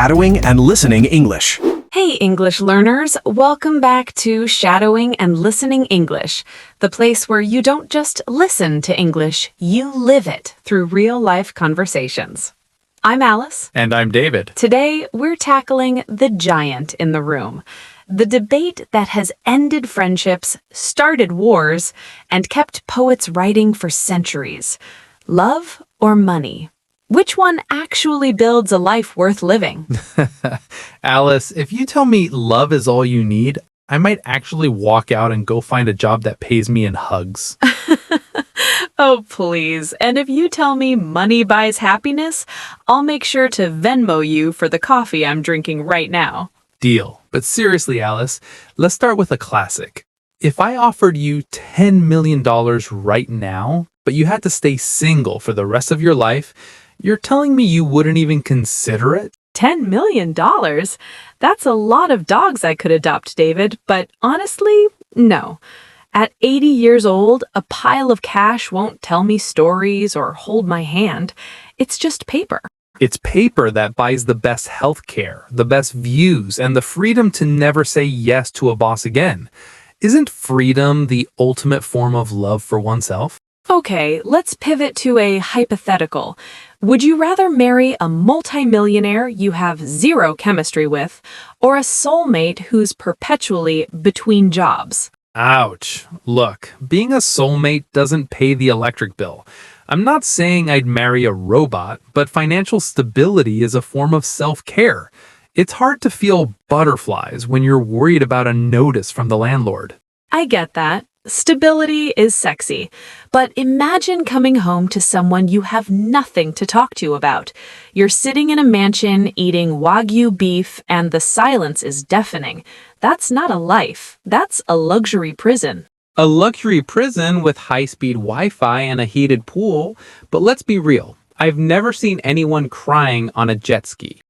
Shadowing and Listening English. Hey, English learners! Welcome back to Shadowing and Listening English, the place where you don't just listen to English, you live it through real-life conversations. I'm Alice. And I'm David. Today, we're tackling the giant in the room, the debate that has ended friendships, started wars, and kept poets writing for centuries. Love or money? Which one actually builds a life worth living? Alice, if you tell me love is all you need, I might actually walk out and go find a job that pays me in hugs. Oh, please. And if you tell me money buys happiness, I'll make sure to Venmo you for the coffee I'm drinking right now. Deal. But seriously, Alice, let's start with a classic. If I offered you $10 million right now, but you had to stay single for the rest of your life, you're telling me you wouldn't even consider it? $10 million? That's a lot of dogs I could adopt, David, but honestly, no. At 80 years old, a pile of cash won't tell me stories or hold my hand. It's just paper. It's paper that buys the best healthcare, the best views, and the freedom to never say yes to a boss again. Isn't freedom the ultimate form of love for oneself? Okay, let's pivot to a hypothetical. Would you rather marry a multimillionaire you have zero chemistry with, or a soulmate who's perpetually between jobs? Ouch. Look, being a soulmate doesn't pay the electric bill. I'm not saying I'd marry a robot, but financial stability is a form of self-care. It's hard to feel butterflies when you're worried about a notice from the landlord. I get that. Stability is sexy, but imagine coming home to someone you have nothing to talk to about. You're sitting in a mansion eating Wagyu beef and the silence is deafening. That's not a life. That's a luxury prison. A luxury prison with high-speed Wi-Fi and a heated pool, but let's be real. I've never seen anyone crying on a jet ski.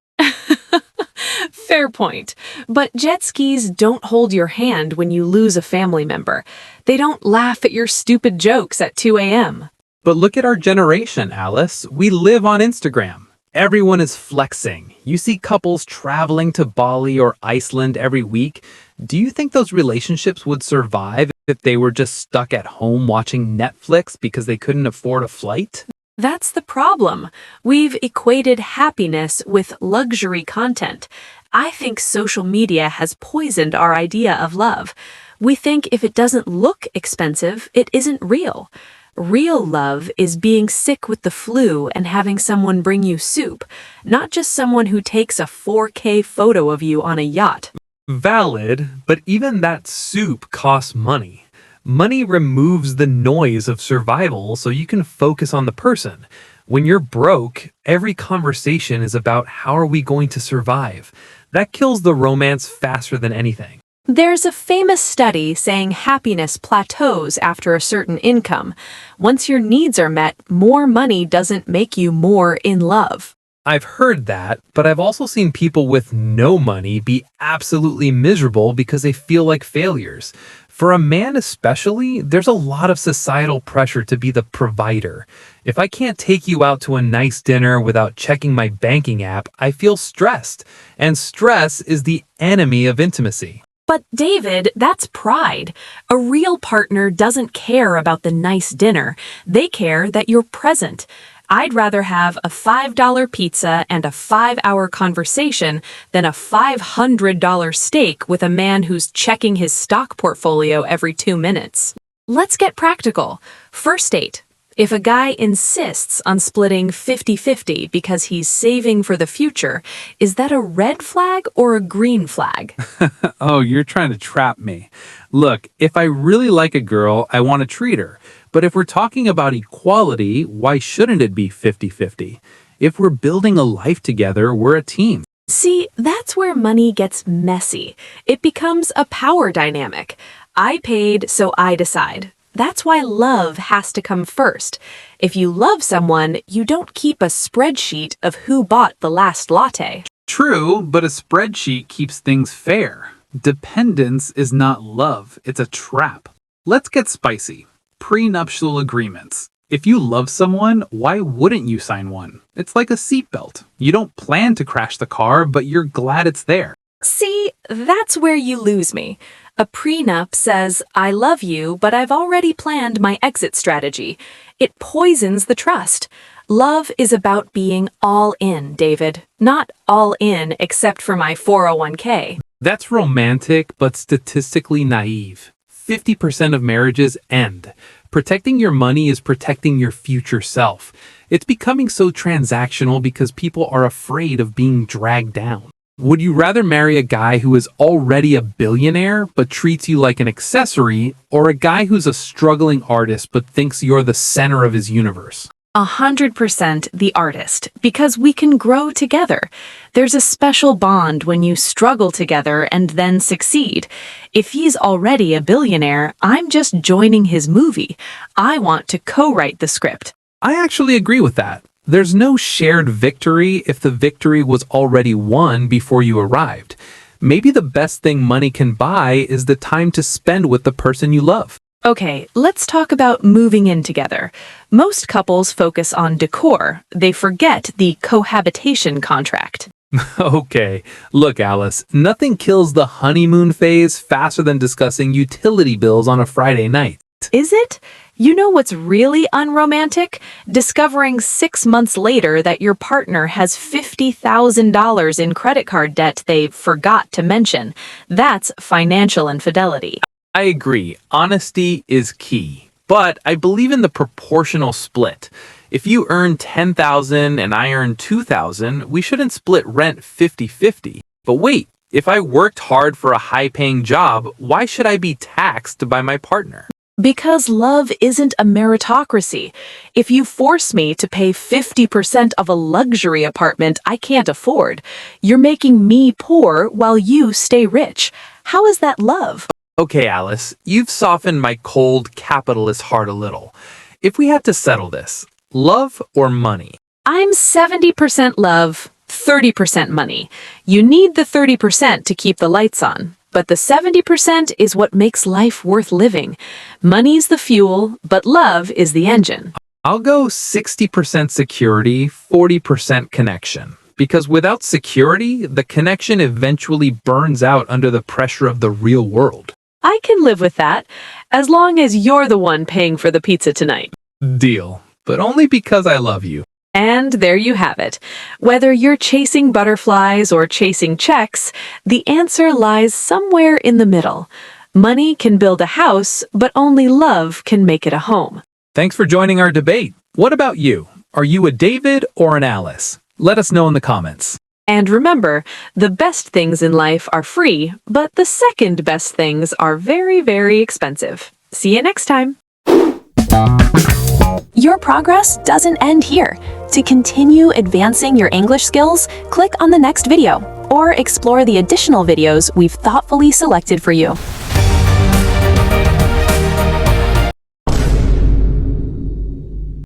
Fair point. But jet skis don't hold your hand when you lose a family member. They don't laugh at your stupid jokes at 2 a.m. But look at our generation, Alice. We live on Instagram. Everyone is flexing. You see couples traveling to Bali or Iceland every week. Do you think those relationships would survive if they were just stuck at home watching Netflix because they couldn't afford a flight? That's the problem. We've equated happiness with luxury content. I think social media has poisoned our idea of love. We think if it doesn't look expensive, it isn't real. Real love is being sick with the flu and having someone bring you soup, not just someone who takes a 4K photo of you on a yacht. Valid, but even that soup costs money. Money removes the noise of survival so you can focus on the person. When you're broke, every conversation is about how are we going to survive. That kills the romance faster than anything. There's a famous study saying happiness plateaus after a certain income. Once your needs are met, more money doesn't make you more in love. I've heard that, but I've also seen people with no money be absolutely miserable because they feel like failures. For a man especially, there's a lot of societal pressure to be the provider. If I can't take you out to a nice dinner without checking my banking app, I feel stressed. And stress is the enemy of intimacy. But David, that's pride. A real partner doesn't care about the nice dinner. They care that you're present. I'd rather have a $5 pizza and a 5-hour conversation than a $500 steak with a man who's checking his stock portfolio every 2 minutes. Let's get practical. First date. If a guy insists on splitting 50-50 because he's saving for the future, is that a red flag or a green flag? Oh, you're trying to trap me. Look, if I really like a girl, I want to treat her. But if we're talking about equality, why shouldn't it be 50-50? If we're building a life together, we're a team. See, that's where money gets messy. It becomes a power dynamic. I paid, so I decide. That's why love has to come first. If you love someone, you don't keep a spreadsheet of who bought the last latte. True, but a spreadsheet keeps things fair. Dependence is not love, it's a trap. Let's get spicy. Prenuptial agreements. If you love someone, why wouldn't you sign one? It's like a seatbelt. You don't plan to crash the car, but you're glad it's there. See, that's where you lose me. A prenup says, I love you, but I've already planned my exit strategy. It poisons the trust. Love is about being all in, David. Not all in except for my 401k. That's romantic, but statistically naive. 50% of marriages end. Protecting your money is protecting your future self. It's becoming so transactional because people are afraid of being dragged down. Would you rather marry a guy who is already a billionaire but treats you like an accessory, or a guy who's a struggling artist but thinks you're the center of his universe? 100% the artist, because we can grow together. There's a special bond when you struggle together and then succeed. If he's already a billionaire, I'm just joining his movie. I want to co-write the script. I actually agree with that. There's no shared victory if the victory was already won before you arrived. Maybe the best thing money can buy is the time to spend with the person you love. Okay, let's talk about moving in together. Most couples focus on decor. They forget the cohabitation contract. Okay, look, Alice, nothing kills the honeymoon phase faster than discussing utility bills on a Friday night. Is it? You know what's really unromantic? Discovering 6 months later that your partner has $50,000 in credit card debt they forgot to mention. That's financial infidelity. I agree, honesty is key. But I believe in the proportional split. If you earn $10,000 and I earn $2,000, we shouldn't split rent 50-50. But wait, if I worked hard for a high-paying job, why should I be taxed by my partner? Because love isn't a meritocracy. If you force me to pay 50% of a luxury apartment I can't afford, you're making me poor while you stay rich. How is that love? Okay, Alice, you've softened my cold capitalist heart a little. If we had to settle this, love or money? I'm 70% love, 30% money. You need the 30% to keep the lights on. But the 70% is what makes life worth living. Money's the fuel, but love is the engine. I'll go 60% security, 40% connection. Because without security, the connection eventually burns out under the pressure of the real world. I can live with that, as long as you're the one paying for the pizza tonight. Deal. But only because I love you. And there you have it. Whether you're chasing butterflies or chasing checks, the answer lies somewhere in the middle. Money can build a house, but only love can make it a home. Thanks for joining our debate. What about you? Are you a David or an Alice? Let us know in the comments. And remember, the best things in life are free, but the second best things are very, very expensive. See you next time. Your progress doesn't end here. To continue advancing your English skills, click on the next video or explore the additional videos we've thoughtfully selected for you.